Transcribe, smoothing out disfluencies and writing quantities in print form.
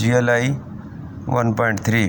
GLI 1.3۔